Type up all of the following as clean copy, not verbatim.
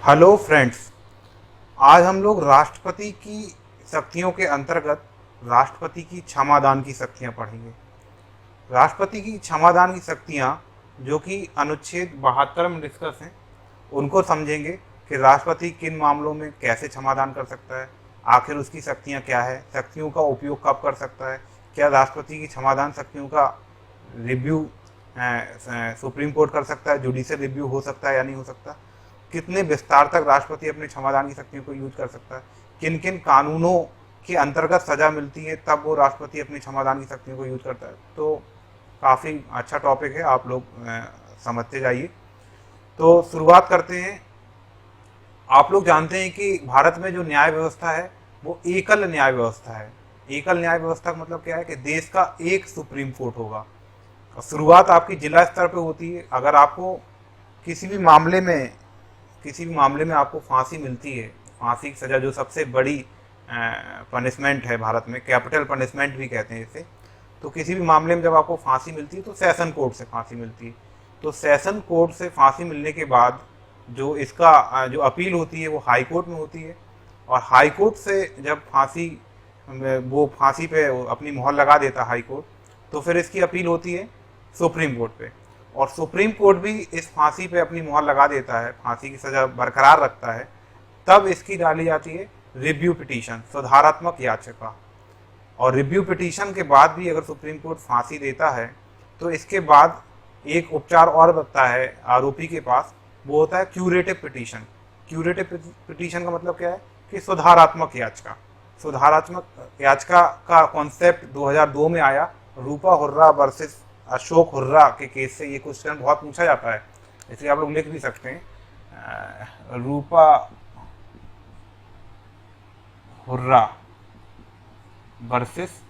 Hello friends. आज हम लोग राष्ट्रपति की शक्तियों के अंतर्गत राष्ट्रपति की क्षमादान की शक्तियां पढ़ेंगे। राष्ट्रपति की क्षमादान की शक्तियां जो कि अनुच्छेद 72 में डिस्कस हैं, उनको समझेंगे कि राष्ट्रपति किन मामलों में कैसे क्षमादान कर सकता है, आखिर उसकी शक्तियां क्या है, शक्तियों का उपयोग कब कर सकता है, क्या राष्ट्रपति की क्षमादान शक्तियों का रिव्यू सुप्रीम कोर्ट कर सकता है, जुडिशियल रिव्यू हो सकता है या नहीं हो सकता, कितने विस्तार तक राष्ट्रपति अपने क्षमादान की शक्तियों को यूज कर सकता है, किन किन कानूनों के अंतर्गत सजा मिलती है तब वो राष्ट्रपति अपनी क्षमादान की शक्तियों को यूज करता है। तो काफ़ी अच्छा टॉपिक है, आप लोग समझते जाइए। तो शुरुआत करते हैं। आप लोग जानते हैं कि भारत में जो न्याय व्यवस्था है वो एकल न्याय व्यवस्था है। एकल न्याय व्यवस्था का मतलब क्या है कि देश का एक सुप्रीम कोर्ट होगा। शुरुआत आपकी जिला स्तर पे होती है। अगर आपको किसी भी मामले में आपको फांसी मिलती है, फांसी की सज़ा जो सबसे बड़ी पनिशमेंट है भारत में, कैपिटल पनिशमेंट भी कहते हैं इसे। तो किसी भी मामले में जब आपको फांसी मिलती है तो सेशन कोर्ट से फांसी मिलती है। तो सेशन कोर्ट से फांसी मिलने के बाद जो इसका जो अपील होती है वो हाई कोर्ट में होती है, और हाई कोर्ट से जब फांसी पे अपनी मोहर लगा देता हाई कोर्ट, तो फिर इसकी अपील होती है सुप्रीम कोर्ट पे, और सुप्रीम कोर्ट भी इस फांसी पे अपनी मोहर लगा देता है, फांसी की सज़ा बरकरार रखता है। तब इसकी डाली जाती है रिव्यू पिटीशन, सुधारात्मक याचिका। और रिव्यू पिटीशन के बाद भी अगर सुप्रीम कोर्ट फांसी देता है तो इसके बाद एक उपचार और बचता है आरोपी के पास, वो होता है क्यूरेटिव पिटीशन। क्यूरेटिव पिटीशन का मतलब क्या है कि सुधारात्मक याचिका। सुधारात्मक याचिका का कॉन्सेप्ट 2002 में आया, रूपा हुर्रा वर्सेस अशोक हुर्रा के केस से। ये क्वेश्चन बहुत पूछा जाता है, इसलिए आप लोग लिख भी सकते हैं, रूपा हुर्रा वर्सेस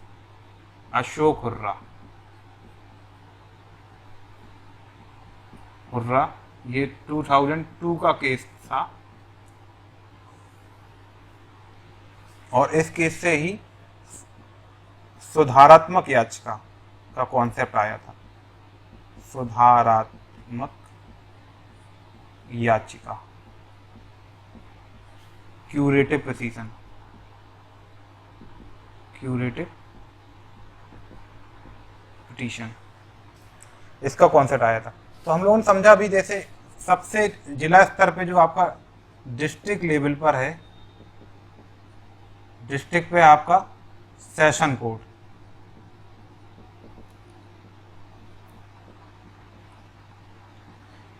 अशोक हुर्रा। ये 2002 का केस था, और इस केस से ही सुधारात्मक याचिका का कॉन्सेप्ट आया था। सुधारात्मक याचिका, क्यूरेटिव पिटीशन, इसका कॉन्सेप्ट आया था। तो हम लोगों ने समझा भी, जैसे सबसे जिला स्तर पे जो आपका डिस्ट्रिक्ट लेवल पर है, डिस्ट्रिक्ट पे आपका सेशन कोर्ट,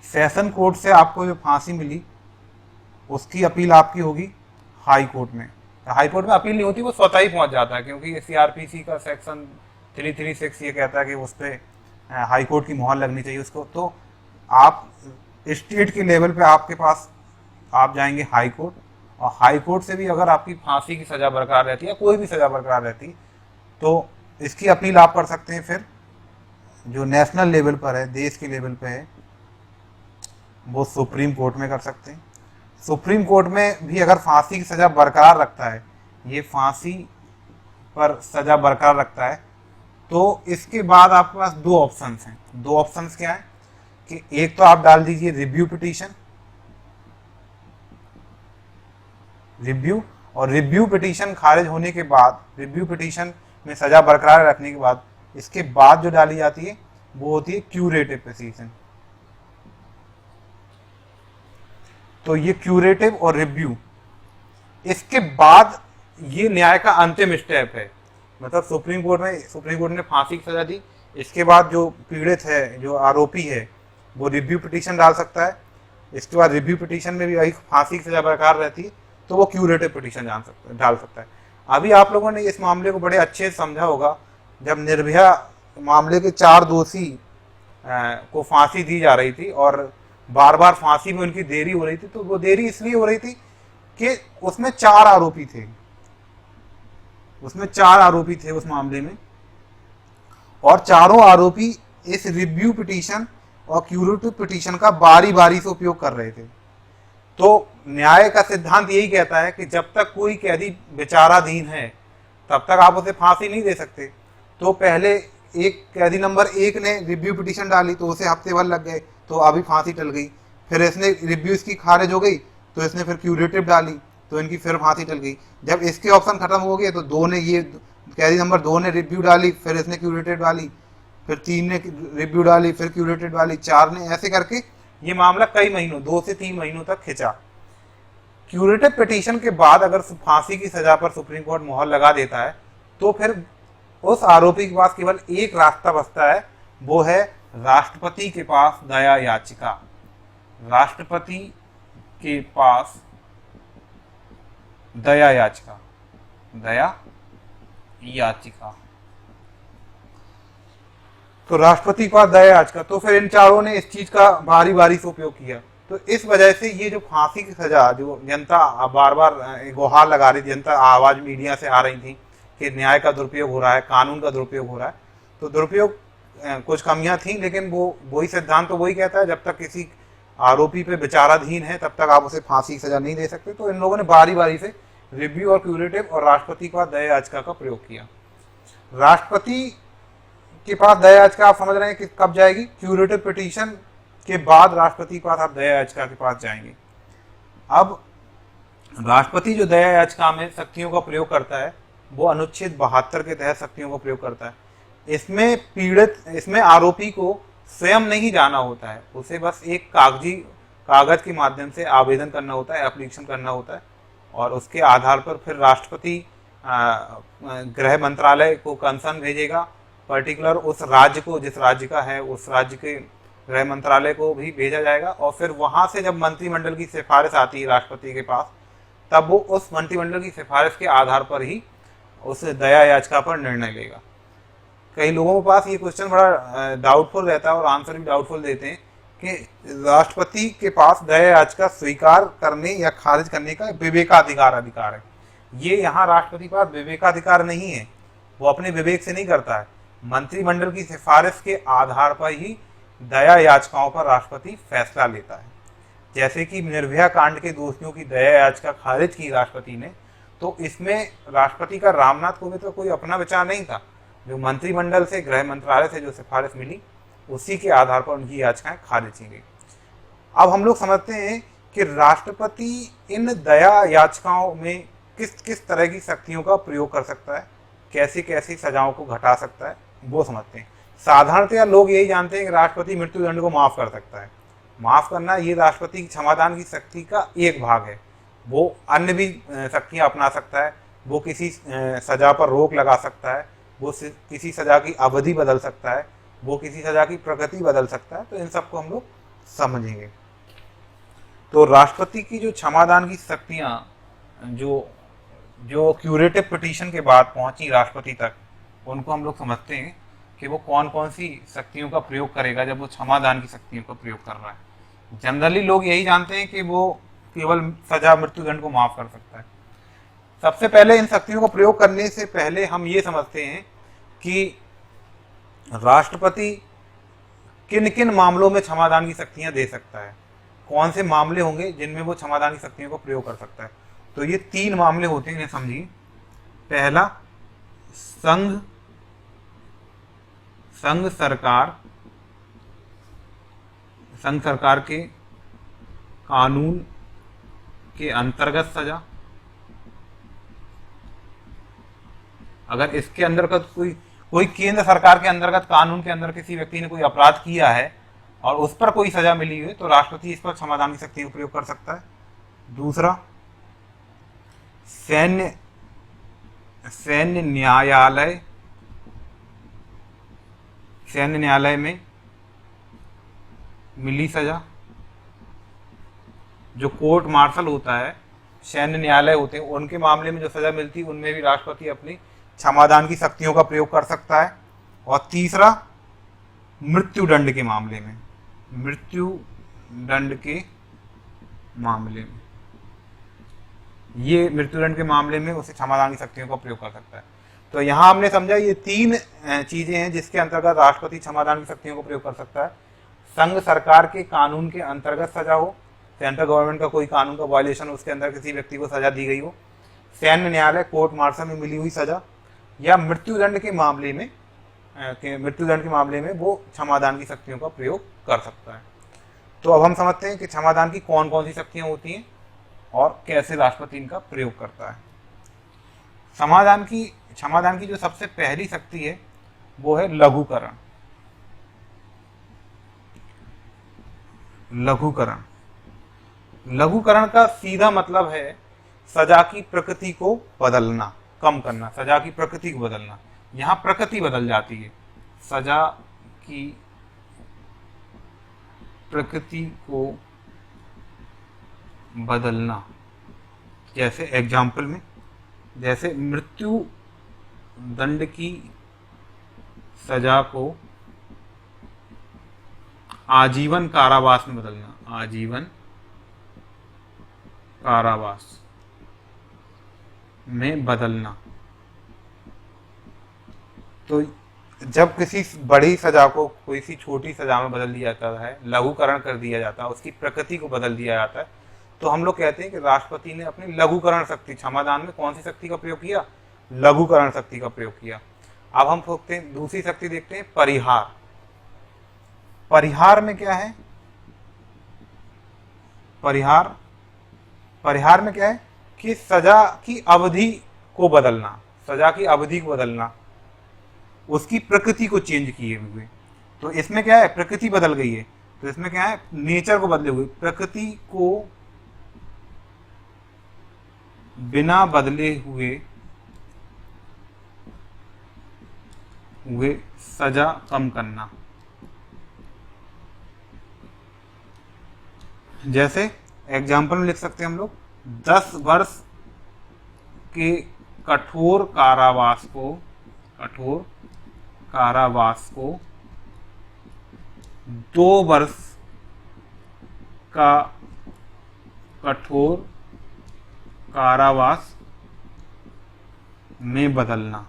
सेशन कोर्ट से आपको जो फांसी मिली उसकी अपील आपकी होगी हाई कोर्ट में। हाई कोर्ट में अपील नहीं होती, वो स्वतः ही पहुंच जाता है, क्योंकि सीआरपीसी का सेक्शन 336 ये कहता है कि उस पर हाई कोर्ट की मोहर लगनी चाहिए उसको। तो आप स्टेट के लेवल पे आपके पास आप जाएंगे हाई कोर्ट, और हाई कोर्ट से भी अगर आपकी फांसी की सज़ा बरकरार रहती है या कोई भी सज़ा बरकरार रहती, तो इसकी अपील आप कर सकते हैं। फिर जो नेशनल लेवल पर है, देश के लेवल पे है, वो सुप्रीम कोर्ट में कर सकते हैं। सुप्रीम कोर्ट में भी अगर फांसी की सज़ा बरकरार रखता है, ये फांसी पर सज़ा बरकरार रखता है, तो इसके बाद आपके पास दो ऑप्शंस हैं। दो ऑप्शंस क्या है कि एक तो आप डाल दीजिए रिव्यू पिटीशन, और रिव्यू पिटीशन खारिज होने के बाद, रिव्यू पिटीशन में सज़ा बरकरार रखने के बाद, इसके बाद जो डाली जाती है वो होती है क्यूरेटिव पिटीशन। तो ये क्यूरेटिव और रिव्यू, इसके बाद ये न्याय का अंतिम स्टेप है। मतलब सुप्रीम कोर्ट ने फांसी की सजा दी, इसके बाद जो पीड़ित है, जो आरोपी है, वो रिव्यू पिटीशन डाल सकता है। इसके बाद रिव्यू पिटीशन में भी वही फांसी की सजा बरकरार रहती है, तो वो क्यूरेटिव पिटीशन डाल सकता है। अभी आप लोगों ने इस मामले को बड़े अच्छे से समझा होगा, जब निर्भया मामले के 4 दोषी को फांसी दी जा रही थी और बार बार फांसी में उनकी देरी हो रही थी, तो वो देरी इसलिए हो रही थी कि उसमें 4 आरोपी थे, उस मामले में, और चारों आरोपी इस रिव्यू पिटीशन और क्यूरेटिव पिटीशन का बारी बारी से उपयोग कर रहे थे। तो न्याय का सिद्धांत यही कहता है कि जब तक कोई कैदी विचाराधीन है तब तक आप उसे फांसी नहीं दे सकते। तो पहले एक कैदी नंबर 1 ने रिव्यू पिटीशन डाली तो उसे हफ्ते भर लग गए, तो अभी फांसी टल गई। फिर इसने रिव्यू इसकी खारिज हो गई तो इसने फिर क्यूरेटिव डाली, तो इनकी फिर फांसी टल गई। जब इसके ऑप्शन खत्म हो गए तो दो ने ये कैदी नंबर 2 ने रिव्यू डाली, फिर इसने क्यूरेटिव डाली, फिर 3 ने रिव्यू डाली, फिर क्यूरेटिव डाली, 4 ने, ऐसे करके ये मामला कई महीनों 2 से 3 महीनों तक खिंचा। क्यूरेटिव पिटीशन के बाद अगर फांसी की सजा पर सुप्रीम कोर्ट मोहर लगा देता है तो फिर उस आरोपी के पास केवल एक रास्ता बचता है, वो है राष्ट्रपति के पास दया याचिका। राष्ट्रपति के पास दया याचिका, दया याचिका। तो राष्ट्रपति के पास दया याचिका, तो फिर इन चारों ने इस चीज का बारी बारी से उपयोग किया। तो इस वजह से ये जो फांसी की सजा, जो जनता बार बार गुहार लगा रही थी, जनता आवाज मीडिया से आ रही थी कि न्याय का दुरुपयोग हो रहा है, कानून का दुरुपयोग हो रहा है, तो दुरुपयोग कुछ कमियां थी, लेकिन वो वही सिद्धांत तो वही कहता है, जब तक किसी आरोपी पे विचाराधीन है तब तक आप उसे फांसी की सजा नहीं दे सकते। तो इन लोगों ने बारी बारी से रिव्यू और क्यूरेटिव और राष्ट्रपति के पास दया याचिका का प्रयोग किया। राष्ट्रपति के पास दया याचिका आप समझ रहे हैं कि कब जाएगी, क्यूरेटिव पिटीशन के बाद राष्ट्रपति के पास आप दया याचिका के पास जाएंगे। अब राष्ट्रपति जो दया याचिका में शक्तियों का प्रयोग करता है वो अनुच्छेद 72 के तहत शक्तियों का प्रयोग करता है। इसमें आरोपी को स्वयं नहीं जाना होता है, उसे बस एक कागज के माध्यम से आवेदन करना होता है, एप्लीकेशन करना होता है, और उसके आधार पर फिर राष्ट्रपति गृह मंत्रालय को कंसर्न भेजेगा, पर्टिकुलर उस राज्य को, जिस राज्य का है उस राज्य के गृह मंत्रालय को भी भेजा जाएगा, और फिर वहां से जब मंत्रिमंडल की सिफारिश आती है राष्ट्रपति के पास, तब वो उस मंत्रिमंडल की सिफारिश के आधार पर ही उस दया याचिका पर निर्णय लेगा। कई लोगों के पास ये क्वेश्चन बड़ा डाउटफुल रहता है और आंसर भी डाउटफुल देते हैं कि राष्ट्रपति के पास दया याचिका स्वीकार करने या खारिज करने का अधिकार है। ये यहाँ राष्ट्रपति के पास विवेकाधिकार नहीं है, वो अपने विवेक से नहीं करता है, मंत्रिमंडल की सिफारिश के आधार पर ही दया याचिकाओं पर राष्ट्रपति फैसला लेता है। जैसे कि निर्भया कांड के दोषियों की दया याचिका खारिज की राष्ट्रपति ने, तो इसमें राष्ट्रपति का रामनाथ कोविंद का कोई अपना विचार नहीं था, जो मंत्रिमंडल से, गृह मंत्रालय से जो सिफारिश मिली उसी के आधार पर उनकी याचिकाएं खारिज की गई। अब हम लोग समझते हैं कि राष्ट्रपति इन दया याचिकाओं में किस किस तरह की शक्तियों का प्रयोग कर सकता है, कैसी कैसी सजाओं को घटा सकता है, वो समझते हैं। साधारणतया लोग यही जानते हैं कि राष्ट्रपति मृत्युदंड को माफ कर सकता है। माफ करना ये राष्ट्रपति की क्षमादान की शक्ति का एक भाग है। वो अन्य भी शक्तियां अपना सकता है, वो किसी सजा पर रोक लगा सकता है, वो किसी सजा की अवधि बदल सकता है, वो किसी सजा की प्रकृति बदल सकता है। तो इन सबको हम लोग समझेंगे। तो राष्ट्रपति की जो क्षमादान की शक्तियां जो क्यूरेटिव पिटीशन के बाद पहुंची राष्ट्रपति तक, उनको हम लोग समझते हैं कि वो कौन कौन सी शक्तियों का प्रयोग करेगा जब वो क्षमादान की शक्तियों का प्रयोग कर रहा है। जनरली लोग यही जानते हैं कि वो केवल सजा, मृत्युदंड को माफ कर सकता है। सबसे पहले इन शक्तियों का प्रयोग करने से पहले हम ये समझते हैं कि राष्ट्रपति किन किन मामलों में क्षमादान की शक्तियां दे सकता है, कौन से मामले होंगे जिनमें वो क्षमादान की शक्तियों का प्रयोग कर सकता है। तो ये 3 मामले होते हैं, इन्हें समझिए। पहला, संघ सरकार के कानून के अंतर्गत सजा। अगर इसके अंतर्गत कोई केंद्र सरकार के अंतर्गत कानून के अंदर किसी व्यक्ति ने कोई अपराध किया है और उस पर कोई सजा मिली हुई है, तो राष्ट्रपति इस पर क्षमादान की शक्ति का प्रयोग कर सकता है। दूसरा, सैन्य न्यायालय में मिली सजा, जो कोर्ट मार्शल होता है, सैन्य न्यायालय होते हैं, उनके मामले में जो सजा मिलती है उनमें भी राष्ट्रपति अपनी क्षमादान की शक्तियों का प्रयोग कर सकता है। और तीसरा, मृत्युदंड के मामले में ये मृत्युदंड के मामले में उसे क्षमादान की शक्तियों का प्रयोग कर सकता है। तो यहाँ हमने समझा ये 3 चीजें हैं जिसके अंतर्गत राष्ट्रपति क्षमादान की शक्तियों का प्रयोग कर सकता है। संघ सरकार के कानून के अंतर्गत सजा हो, सेंट्रल गवर्नमेंट का कोई कानून का वायलेशन हो, उसके अंदर किसी व्यक्ति को सजा दी गई हो, सैन्य न्यायालय, कोर्ट मार्शल में मिली हुई सजा, या मृत्युदंड के मामले में वो क्षमादान की शक्तियों का प्रयोग कर सकता है। तो अब हम समझते हैं कि क्षमादान की कौन कौन सी शक्तियां होती हैं। और कैसे राष्ट्रपति इनका प्रयोग करता है। क्षमादान की जो सबसे पहली शक्ति है वो है लघुकरण। लघुकरण लघुकरण का सीधा मतलब है सजा की प्रकृति को बदलना, कम करना, सजा की प्रकृति को बदलना। यहां प्रकृति बदल जाती है, सजा की प्रकृति को बदलना। जैसे एग्जाम्पल में, जैसे मृत्यु दंड की सजा को आजीवन कारावास में बदलना, आजीवन कारावास में बदलना। तो जब किसी बड़ी सजा को कोई सी छोटी सजा में बदल दिया जाता है, लघुकरण कर दिया जाता है, उसकी प्रकृति को बदल दिया जाता है, तो हम लोग कहते हैं कि राष्ट्रपति ने अपनी लघुकरण शक्ति, क्षमादान में कौन सी शक्ति का प्रयोग किया? लघुकरण शक्ति का प्रयोग किया। अब हम सोचते हैं, दूसरी शक्ति देखते हैं, परिहार। परिहार में क्या है? परिहार में क्या है कि सजा की अवधि को बदलना, सजा की अवधि को बदलना, उसकी प्रकृति को चेंज किए हुए। तो इसमें क्या है? प्रकृति बदल गई है, तो इसमें क्या है? नेचर को बदले हुए, प्रकृति को बिना बदले हुए सजा कम करना। जैसे एग्जाम्पल में लिख सकते हैं हम लोग, 10 वर्ष के कठोर कारावास को 2 वर्ष का कठोर कारावास में बदलना।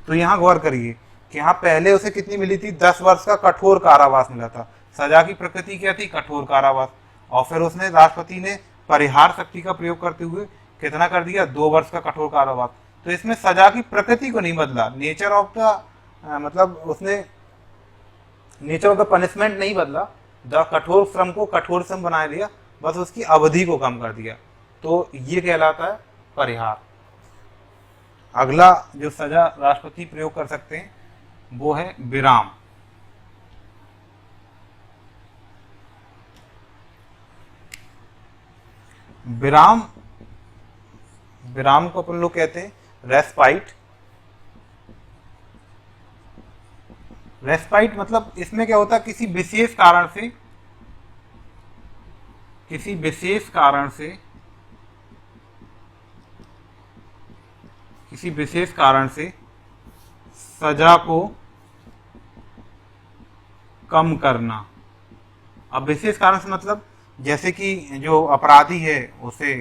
तो यहां गौर करिए कि यहां पहले उसे कितनी मिली थी? 10 वर्ष का कठोर कारावास मिला था। सजा की प्रकृति क्या थी? कठोर कारावास। और फिर उसने, राष्ट्रपति ने परिहार शक्ति का प्रयोग करते हुए कितना कर दिया? 2 वर्ष का कठोर कारावास। तो इसमें सजा की प्रकृति को नहीं बदला, नेचर ऑफ द मतलब उसने नेचर ऑफ द पनिशमेंट नहीं बदला, द कठोर श्रम को कठोर श्रम बना दिया, बस उसकी अवधि को कम कर दिया। तो ये कहलाता है परिहार। अगला जो सजा राष्ट्रपति प्रयोग कर सकते हैं वो है विराम। विराम को अपन लोग कहते हैं रेस्पाइट। रेस्पाइट मतलब इसमें क्या होता है? किसी विशेष कारण से सजा को कम करना। अब विशेष कारण से मतलब जैसे कि जो अपराधी है उसे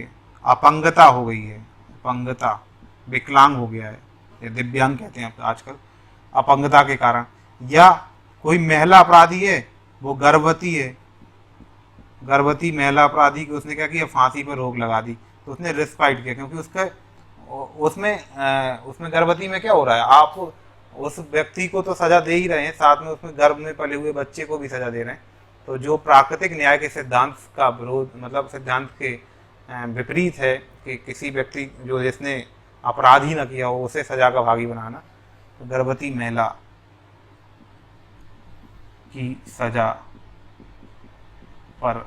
अपंगता हो गई है, अपंगता, विकलांग हो गया है, या दिव्यांग कहते हैं आजकल, अपंगता के कारण। या कोई महिला अपराधी है, वो गर्भवती है, गर्भवती महिला अपराधी को उसने क्या किया? फांसी पर रोक लगा दी। तो उसने रिस्पाइट किया, क्योंकि उसमें गर्भवती में क्या हो रहा है? आप उस व्यक्ति को तो सजा दे ही रहे हैं, साथ में उसमें गर्भ में पले हुए बच्चे को भी सजा दे रहे हैं। तो जो प्राकृतिक न्याय के सिद्धांत का विरोध, मतलब सिद्धांत के विपरीत है कि किसी व्यक्ति जो जिसने अपराध ही न किया हो उसे सजा का भागी बनाना, तो गर्भवती महिला की सजा पर,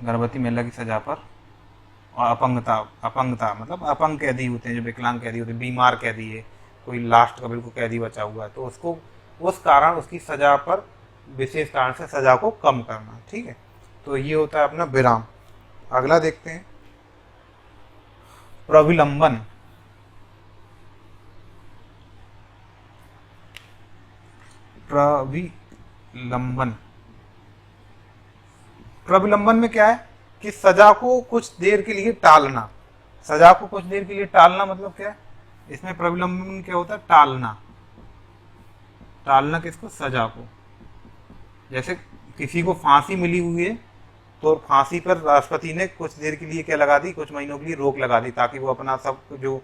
गर्भवती महिला की सजा पर, और अपंगता मतलब अपंग कैदी होते हैं, जो विकलांग कैदी होते हैं, बीमार कैदी है, कोई लास्ट का बिल्कुल कैदी बचा हुआ है, तो उसको उस कारण उसकी सजा पर, विशेष कारण से सजा को कम करना। ठीक है, तो ये होता है अपना विराम। अगला देखते हैं प्रविलंबन। प्रविलंबन में क्या है कि सजा को कुछ देर के लिए टालना। सजा को कुछ देर के लिए टालना मतलब क्या है? इसमें प्रविलंबन क्या होता है? टालना। टालना किसको? सजा को। जैसे किसी को फांसी मिली हुई है, तो फांसी पर राष्ट्रपति ने कुछ देर के लिए क्या लगा दी? कुछ महीनों के लिए रोक लगा दी, ताकि वो अपना सब जो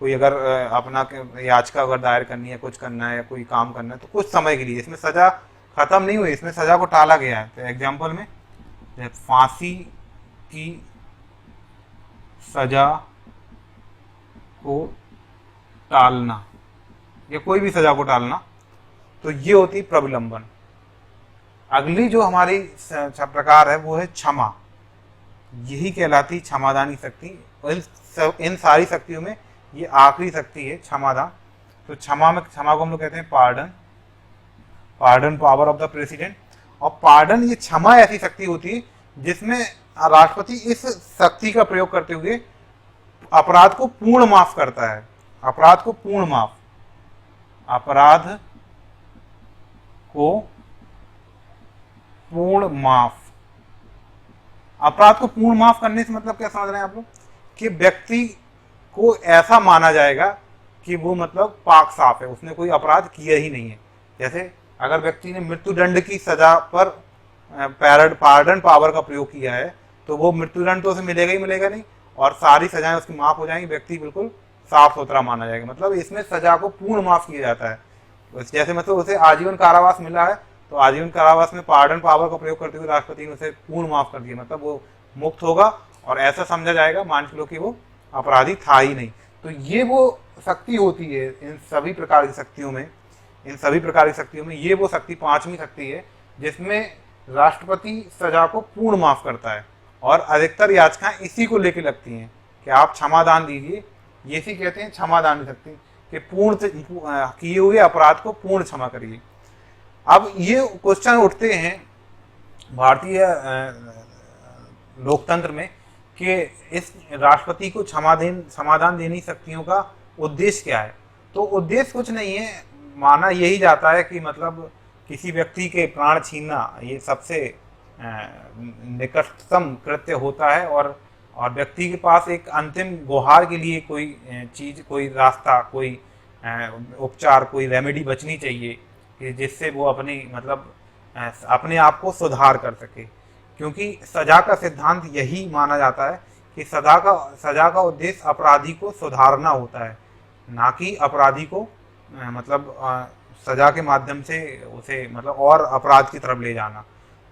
कोई अगर अपना याचिका अगर दायर करनी है, कुछ करना है या कोई काम करना है, तो कुछ समय के लिए। इसमें सजा खत्म नहीं हुई, इसमें सजा को टाला गया है। तो एग्जाम्पल में फांसी की सजा को टालना या कोई भी सजा को टालना, तो ये होती प्रविलंबन। अगली जो हमारी प्रकार है वो है क्षमा। यही कहलाती क्षमादान की शक्ति। इन सारी शक्तियों में ये आखिरी शक्ति है क्षमादान। तो क्षमा को हम लोग कहते हैं pardon, pardon power of the president. और पार्डन, ये क्षमा ऐसी शक्ति होती है जिसमें राष्ट्रपति इस शक्ति का प्रयोग करते हुए अपराध को पूर्ण माफ करता है। अपराध को पूर्ण माफ, अपराध को पूर्ण माफ। अपराध को पूर्ण माफ करने से मतलब क्या समझ रहे हैं आप लोग, कि व्यक्ति को ऐसा माना जाएगा कि वो मतलब पाक साफ है, उसने कोई अपराध किया ही नहीं है। जैसे अगर व्यक्ति ने मृत्युदंड की सजा पर पार्डन पावर का प्रयोग किया है तो वो मृत्युदंड तो उसे मिलेगा ही मिलेगा नहीं, और सारी सजाएं उसकी माफ हो जाएंगी, व्यक्ति बिल्कुल साफ सुथरा माना जाएगा। मतलब इसमें सजा को पूर्ण माफ किया जाता है। जैसे मतलब उसे आजीवन कारावास मिला है तो आजीवन कारावास में पार्डन पावर का प्रयोग करते हुए राष्ट्रपति ने उसे पूर्ण माफ कर दिया, मतलब वो मुक्त होगा और ऐसा समझा जाएगा, मान लो कि वो अपराधी था ही नहीं। तो ये वो शक्ति होती है इन सभी प्रकार की शक्तियों में। इन सभी प्रकार की शक्तियों में ये वो शक्ति पांचवी शक्ति है जिसमें राष्ट्रपति सजा को पूर्ण माफ करता है। और अधिकतर याचिकाएं इसी को लेकर लगती हैं कि आप क्षमादान दीजिए। ये इसी कहते हैं क्षमादान की शक्ति, कि पूर्ण किए हुए अपराध को पूर्ण क्षमा करिए। अब ये क्वेश्चन उठते हैं भारतीय लोकतंत्र में कि इस राष्ट्रपति को समाधान देने शक्तियों का उद्देश्य क्या है। तो उद्देश्य कुछ नहीं है, माना यही जाता है कि मतलब किसी व्यक्ति के प्राण छीनना ये सबसे निकटतम कृत्य होता है, और व्यक्ति के पास एक अंतिम गुहार के लिए कोई चीज, कोई रास्ता, कोई उपचार, कोई रेमेडी बचनी चाहिए कि जिससे वो अपनी मतलब अपने आप को सुधार कर सके। क्योंकि सजा का सिद्धांत यही माना जाता है कि सजा का उद्देश्य अपराधी को सुधारना होता है, ना कि अपराधी को मतलब सजा के माध्यम से उसे मतलब और अपराध की तरफ ले जाना।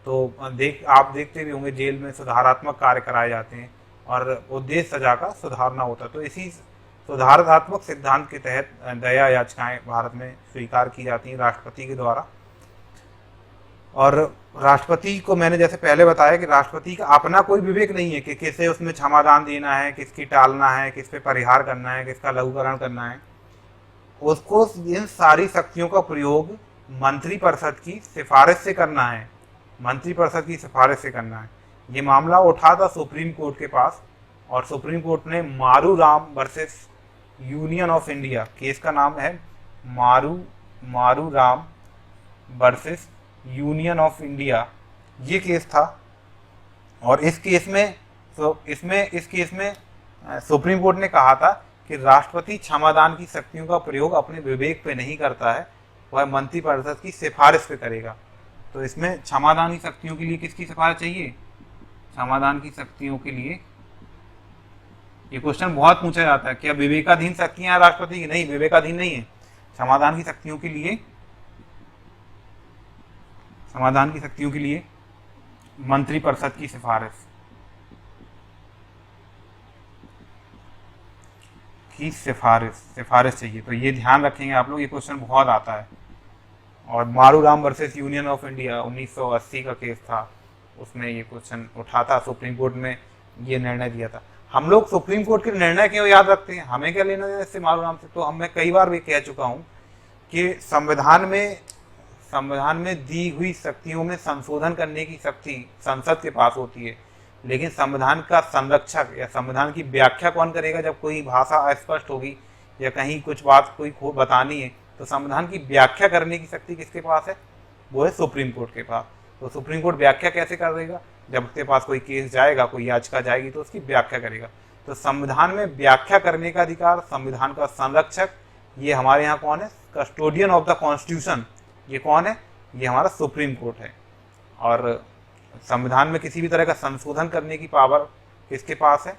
तो आप देखते भी होंगे जेल में सुधारात्मक कार्य कराए जाते हैं और उद्देश्य सजा का सुधारना होता है। तो इसी सुधारात्मक सिद्धांत के तहत दया याचिकाएं भारत में स्वीकार की जाती हैं राष्ट्रपति के द्वारा। और राष्ट्रपति को मैंने जैसे पहले बताया कि राष्ट्रपति का अपना कोई विवेक नहीं है कि किसे उसमें क्षमादान देना है, किसकी टालना है, किस पे परिहार करना है, किसका लघुकरण करना है। उसको इन सारी शक्तियों का प्रयोग मंत्रिपरिषद की सिफारिश से करना है, मंत्रिपरिषद की सिफारिश से करना है। ये मामला उठा था सुप्रीम कोर्ट के पास, और सुप्रीम कोर्ट ने Maruram versus union of India, case का नाम है Maruram versus union of India, ये केस था। और इस केस में सुप्रीम कोर्ट ने कहा था कि राष्ट्रपति क्षमादान की शक्तियों का प्रयोग अपने विवेक पे नहीं करता है, वह मंत्रिपरिषद की सिफारिश पे करेगा। तो इसमें क्षमादान की शक्तियों के लिए किसकी सिफारिश चाहिए? क्षमादान की शक्तियों के लिए, ये क्वेश्चन बहुत पूछा जाता है, क्या विवेकाधीन शक्तियां राष्ट्रपति की? नहीं, विवेकाधीन नहीं है। क्षमादान की शक्तियों के लिए, समाधान की शक्तियों के लिए मंत्रिपरिषद की सिफारिश चाहिए। तो ये ध्यान रखेंगे आप लोग, ये क्वेश्चन बहुत आता है। और मारूराम वर्सेस यूनियन ऑफ इंडिया 1980 का केस था, उसमें ये क्वेश्चन उठा था, सुप्रीम कोर्ट में ये निर्णय दिया था। हम लोग सुप्रीम कोर्ट के निर्णय क्यों याद रखते हैं? हमें क्या लेना है इससे मारूराम से? तो मैं कई बार भी कह चुका हूँ कि संविधान में दी हुई शक्तियों में संशोधन करने की शक्ति संसद के पास होती है, लेकिन संविधान का संरक्षक या संविधान की व्याख्या कौन करेगा? जब कोई भाषा अस्पष्ट होगी या कहीं कुछ बात कोई बतानी है तो संविधान की व्याख्या करने की शक्ति किसके पास है? वो है सुप्रीम कोर्ट के पास। तो सुप्रीम कोर्ट व्याख्या कैसे कर देगा? जब उसके पास कोई केस जाएगा, कोई याचिका जाएगी तो उसकी व्याख्या करेगा। तो संविधान में व्याख्या करने का अधिकार, संविधान का संरक्षक, ये हमारे यहाँ कौन है? कस्टोडियन ऑफ द कॉन्स्टिट्यूशन, ये कौन है? ये हमारा सुप्रीम कोर्ट है। और संविधान में किसी भी तरह का संशोधन करने की पावर किसके पास है?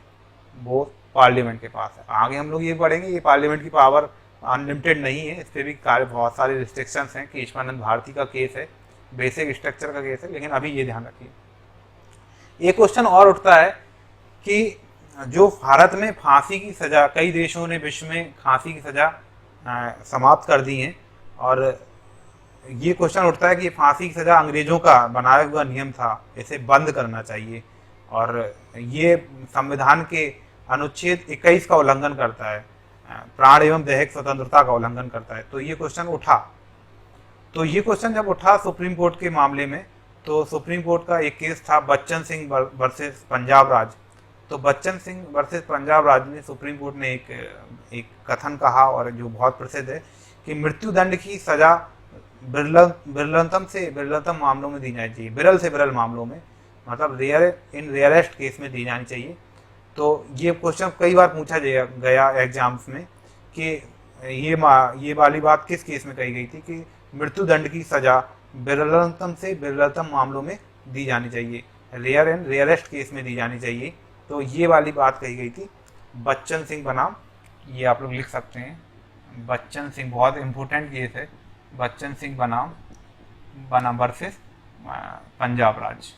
वो पार्लियामेंट के पास है। आगे हम लोग ये पढ़ेंगे, ये पार्लियामेंट की पावर अनलिमिटेड नहीं है, इस पर भी बहुत सारे रिस्ट्रिक्शंस हैं। केशवानंद भारती का केस है, बेसिक स्ट्रक्चर का केस है, लेकिन अभी ये ध्यान रखिए। एक क्वेश्चन और उठता है कि जो भारत में फांसी की सजा, कई देशों ने विश्व में फांसी की सजा समाप्त कर दी है, और ये क्वेश्चन उठता है कि फांसी की सजा अंग्रेजों का बनाया हुआ नियम था, इसे बंद करना चाहिए, और ये संविधान के अनुच्छेद 21 का उल्लंघन करता है, प्राण एवं दैहिक स्वतंत्रता का उल्लंघन करता है। तो ये क्वेश्चन उठा। तो ये क्वेश्चन जब उठा सुप्रीम कोर्ट के मामले में, तो सुप्रीम कोर्ट का एक केस था बच्चन सिंह वर्सेस पंजाब राज। तो बच्चन सिंह वर्सेस पंजाब राज में सुप्रीम कोर्ट ने एक कथन कहा, और जो बहुत प्रसिद्ध है, कि मृत्युदंड की सजा विरलतम से विरलतम मामलों में दी जानी चाहिए, विरल से विरल मामलों में, मतलब रेयरेस्ट केस में दी जानी चाहिए। तो ये क्वेश्चन कई बार पूछा गया एग्जाम्स में कि ये वाली बात किस केस में कही गई थी कि मृत्युदंड की सजा विरलतम से विरलतम मामलों में दी जानी चाहिए, रेयर एंड रेयरेस्ट केस में दी जानी चाहिए। तो ये वाली बात कही गई थी बच्चन सिंह बनाम, ये आप लोग लिख सकते हैं, बच्चन सिंह, बहुत इंपॉर्टेंट केस है, बच्चन सिंह बनाम वर्सेस पंजाब राज।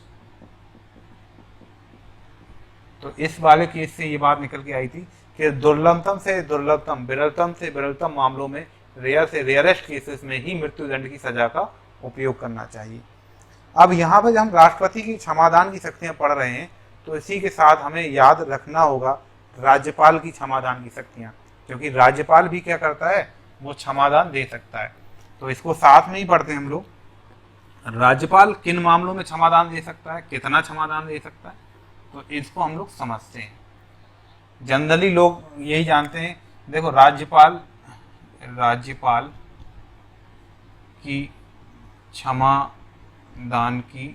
तो इस वाले केस से ये बात निकल के आई थी कि दुर्लभतम से दुर्लभतम, विरलतम से विरलतम मामलों में, रेयर से रेयरेस्ट केसेस में ही मृत्युदंड की सजा का उपयोग करना चाहिए। अब यहाँ पर जब हम राष्ट्रपति की क्षमादान की शक्तियाँ पढ़ रहे हैं, तो इसी के साथ हमें याद रखना होगा राज्यपाल की क्षमादान की शक्तियाँ, क्योंकि राज्यपाल भी क्या करता है, वो क्षमादान दे सकता है। तो इसको साथ में ही पढ़ते हैं हम लोग। राज्यपाल किन मामलों में क्षमादान दे सकता है, कितना क्षमादान दे सकता है, तो इसको हम लोग समझते हैं। जनरली लोग यही जानते हैं, देखो राज्यपाल की क्षमादान की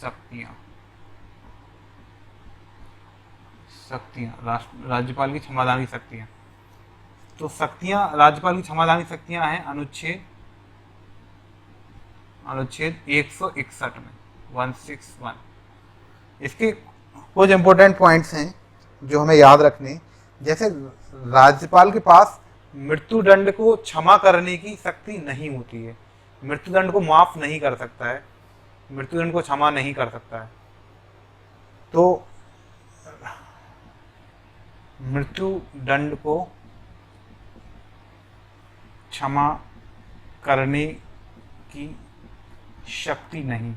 शक्तियाँ राज्यपाल की क्षमादान की शक्तियाँ, तो शक्तियाँ राज्यपाल की क्षमादान की शक्तियाँ हैं अनुच्छेद 161 में, 161। इसके कुछ इंपॉर्टेंट पॉइंट्स हैं जो हमें याद रखने, जैसे राज्यपाल के पास मृत्युदंड को क्षमा करने की शक्ति नहीं होती है, मृत्युदंड को माफ नहीं कर सकता है, मृत्युदंड को क्षमा नहीं कर सकता है। तो मृत्युदंड को क्षमा करने की शक्ति नहीं,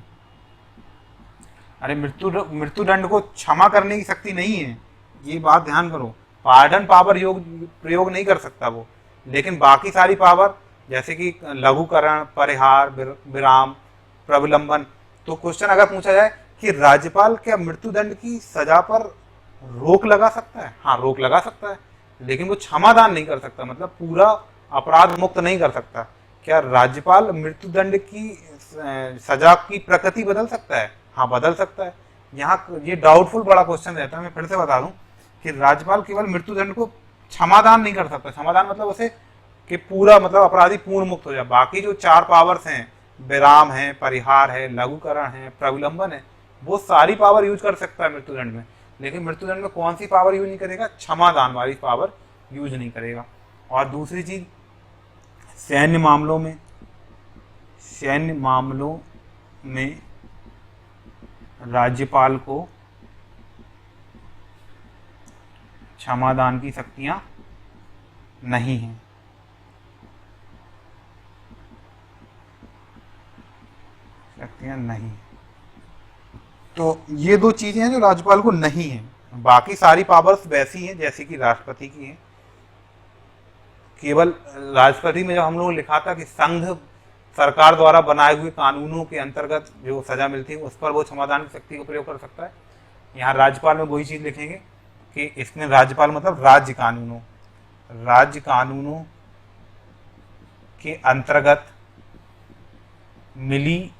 अरे मृत्युदंड को क्षमा करने की शक्ति नहीं है, ये बात ध्यान करो। पार्डन पावर प्रयोग नहीं कर सकता वो, लेकिन बाकी सारी पावर जैसे कि लघुकरण, परिहार, विराम, प्रविलंबन। तो क्वेश्चन अगर पूछा जाए कि राज्यपाल क्या मृत्युदंड की सजा पर रोक लगा सकता है, हाँ रोक लगा सकता है, लेकिन वो क्षमादान नहीं कर सकता, मतलब पूरा अपराध मुक्त नहीं कर सकता। क्या राज्यपाल मृत्युदंड की सजा की प्रकृति बदल सकता है, हाँ बदल सकता है। यहाँ ये डाउटफुल बड़ा क्वेश्चन रहता है। मैं फिर से बता दूं कि राज्यपाल केवल मृत्युदंड को क्षमादान नहीं कर सकता, क्षमादान मतलब उसे कि पूरा मतलब अपराधी पूर्ण मुक्त हो जाए, बाकी जो 4 पावर्स हैं, विराम है, परिहार है, लघुकरण है, प्रविलंबन है, वो सारी पावर यूज कर सकता है मृत्युदंड में, लेकिन मृत्युदंड में कौन सी पावर यूज नहीं करेगा, क्षमादान वाली पावर यूज नहीं करेगा। और दूसरी चीज, सैन्य मामलों में राज्यपाल को क्षमादान की शक्तियां नहीं हैं, शक्तियां नहीं। तो ये 2 चीजें हैं जो राज्यपाल को नहीं है, बाकी सारी पावर्स वैसी हैं जैसी कि राष्ट्रपति की हैं। केवल राष्ट्रपति में जब हम लोगों ने लिखा था कि संघ सरकार द्वारा बनाए हुए कानूनों के अंतर्गत जो सजा मिलती है उस पर वो क्षमादान की शक्ति का प्रयोग कर सकता है, यहाँ राज्यपाल में वही चीज लिखेंगे कि इसमें राज्यपाल मतलब राज्य कानूनों के अंतर्गत मिली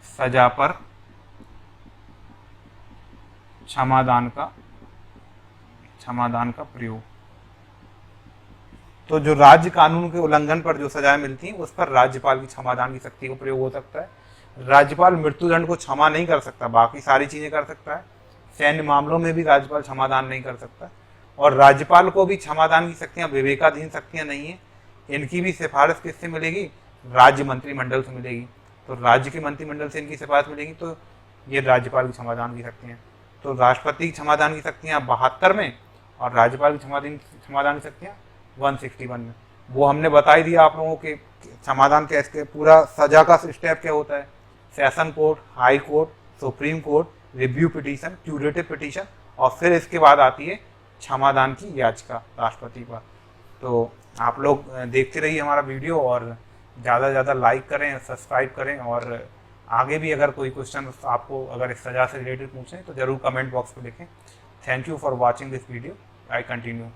सजा पर क्षमादान का प्रयोग। तो जो राज्य कानून के उल्लंघन पर जो सजाएं मिलती हैं उस पर राज्यपाल की क्षमादान की शक्ति का प्रयोग हो सकता है। राज्यपाल मृत्युदंड को क्षमा नहीं कर सकता, बाकी सारी चीजें कर सकता है। सैन्य मामलों में भी राज्यपाल क्षमादान नहीं कर सकता, और राज्यपाल को भी क्षमादान की शक्तियां विवेकाधीन शक्तियां नहीं है, इनकी भी सिफारिश किससे मिलेगी, राज्य मंत्रिमंडल से मिलेगी। तो राज्य के मंत्रिमंडल से इनकी सिफारिश मिलेगी। तो ये राज्यपाल की क्षमादान की शक्तियाँ। तो राष्ट्रपति की क्षमादान की शक्तियाँ 72 में और राज्यपाल की क्षमादान की शक्तियाँ 161 में। वो हमने बता ही दिया आप लोगों के क्षमादान कैसे, पूरा सजा का स्टेप क्या होता है, session court, high court, supreme court, review petition, curative petition, और फिर इसके बाद आती है क्षमादान की याचिका राष्ट्रपति पर। तो आप लोग देखते रहिए हमारा वीडियो और ज़्यादा से ज़्यादा लाइक करें, सब्सक्राइब करें, और आगे भी अगर कोई क्वेश्चन आपको अगर इस सजा से रिलेटेड पूछें तो ज़रूर कमेंट बॉक्स में लिखें। Thank you for watching this video. I continue.